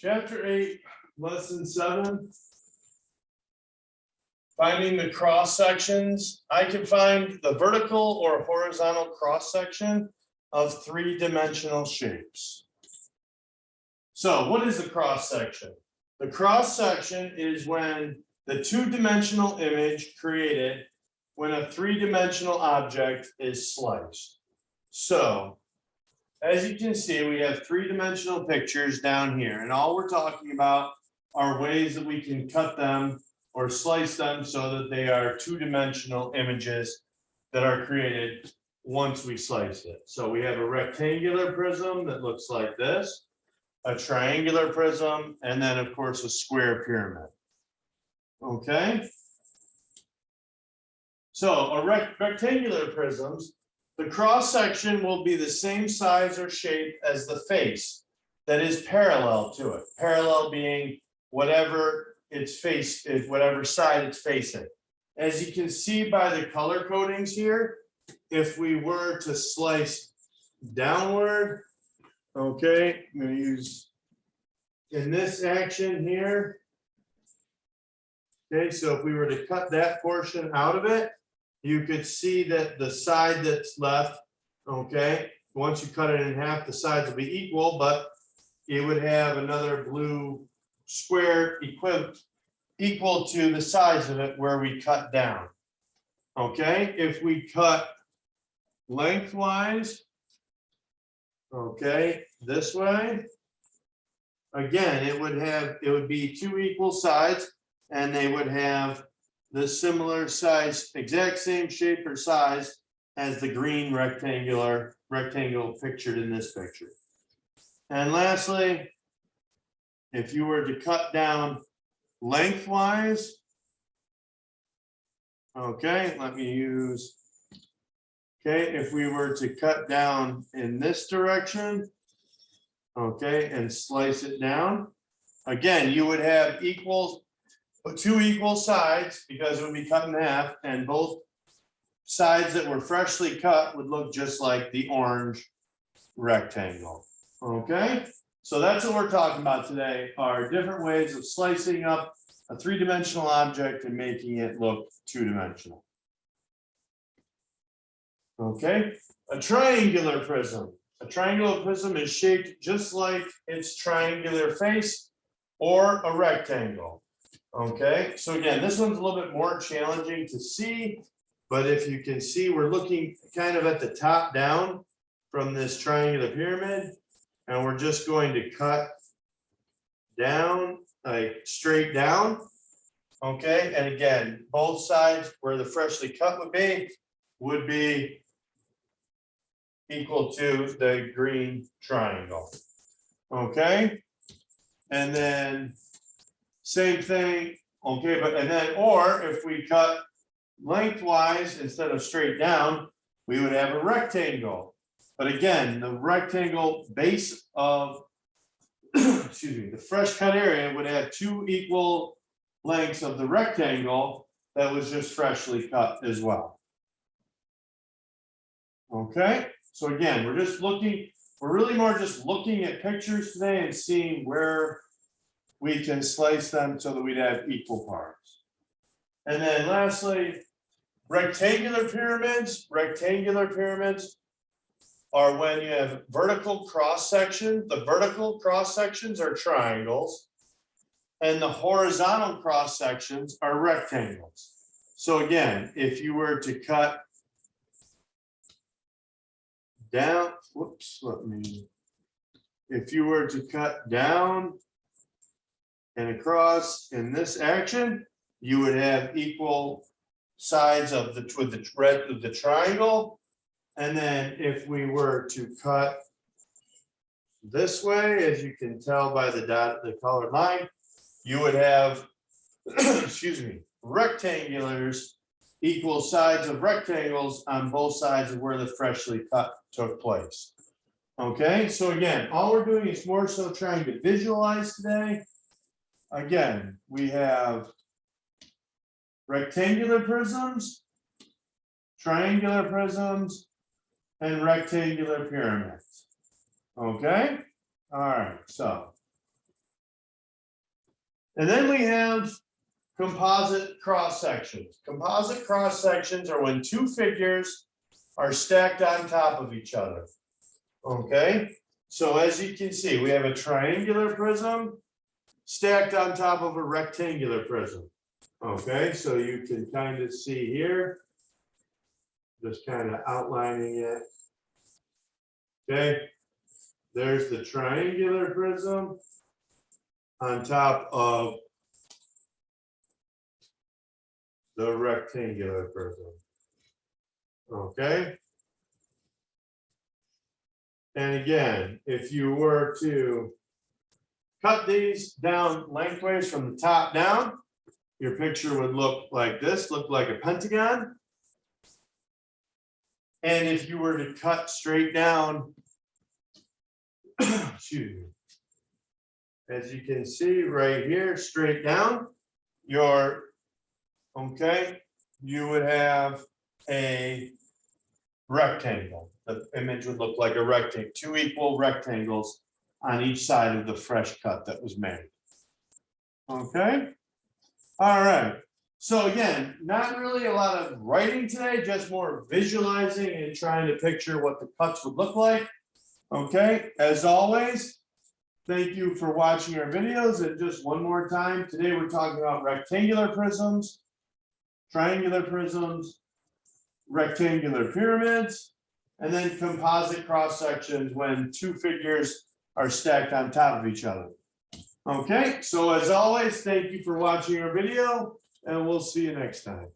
Chapter 8, Lesson 7. Finding the cross sections. I can find the vertical or horizontal cross section of three-dimensional shapes. So what is the cross section? The cross section is when the two-dimensional image created when a three-dimensional object is sliced. So as you can see, we have three-dimensional pictures down here, and all we're talking about are ways that we can cut them or slice them so that they are two-dimensional images that are created once we slice it. So we have a rectangular prism that looks like this, a triangular prism, and then of course a square pyramid. Okay. So rectangular prisms, the cross section will be the same size or shape as the face that is parallel to it. Parallel being whatever its face is, whatever side it's facing. As you can see by the color codings here, if we were to slice downward, okay, I'm going to use in this action here. Okay, so if we were to cut that portion out of it, you could see that the side that's left, okay, once you cut it in half, the sides will be equal, but it would have another blue square equal to the size of it where we cut down. Okay, if we cut lengthwise, okay, this way, again, it would be two equal sides, and they would have the similar size, exact same shape or size as the green rectangle pictured in this picture. And lastly, if you were to cut down lengthwise, okay, if we were to cut down in this direction, okay, and slice it down, again, you would have two equal sides because it would be cut in half, and both sides that were freshly cut would look just like the orange rectangle. Okay, so that's what we're talking about today, are different ways of slicing up a three-dimensional object and making it look two-dimensional. Okay, a triangular prism. A triangular prism is shaped just like its triangular face or a rectangle. Okay, so again, this one's a little bit more challenging to see, but if you can see, we're looking kind of at the top down from this triangular pyramid, and we're just going to cut down, like straight down. Okay, and again, both sides where the freshly cut would be equal to the green triangle. Okay, and then same thing, okay, or if we cut lengthwise instead of straight down, we would have a rectangle. But again, the rectangle base of, excuse me, the fresh cut area would have two equal lengths of the rectangle that was just freshly cut as well. Okay, so again, we're really more just looking at pictures today and seeing where we can slice them so that we'd have equal parts. And then lastly, rectangular pyramids. Rectangular pyramids are when you have vertical cross section. The vertical cross sections are triangles, and the horizontal cross sections are rectangles. So again, if you were to cut down, if you were to cut down and across in this action, you would have equal sides of the triangle. And then if we were to cut this way, as you can tell by the colored line, you would have, excuse me, rectangulars, equal sides of rectangles on both sides of where the freshly cut took place. Okay, so again, all we're doing is more so trying to visualize today. Again, we have rectangular prisms, triangular prisms, and rectangular pyramids. Okay, all right, so And then we have composite cross sections. Composite cross sections are when two figures are stacked on top of each other. Okay, so as you can see, we have a triangular prism stacked on top of a rectangular prism. Okay, so you can kind of see here, just kind of outlining it. Okay, there's the triangular prism on top of the rectangular prism. Okay. And again, if you were to cut these down lengthways from the top down, your picture would look like this, look like a pentagon. And if you were to cut straight down, excuse me, as you can see right here, straight down, okay, you would have a rectangle. The image would look like a rectangle, two equal rectangles on each side of the fresh cut that was made. Okay, all right. So again, not really a lot of writing today, just more visualizing and trying to picture what the cuts would look like. Okay, as always, thank you for watching our videos. And just one more time, today we're talking about rectangular prisms, triangular prisms, rectangular pyramids, and then composite cross sections when two figures are stacked on top of each other. Okay, so as always, thank you for watching our video, and we'll see you next time.